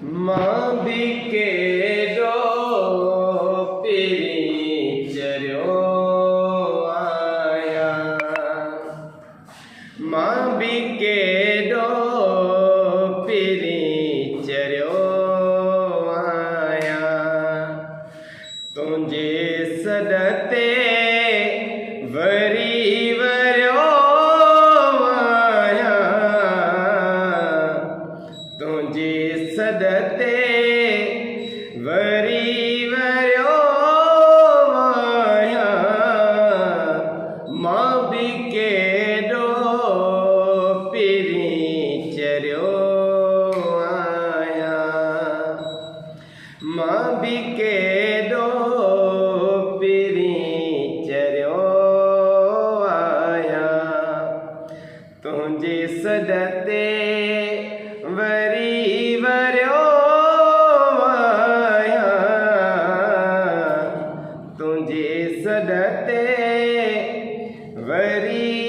मां बिकेडो पिरी चरियो आया। मां बिकेडो पिरी चरियो आया। तुझे सदते वरी वरियो आया। तुझे सदते वरी वरियो आया। मां बिकेडो पिरी चरियो आया। मां बिकेडो पिरी चरियो आया। तुझे सदते वरी वरियो आया। तुझे सदते वरी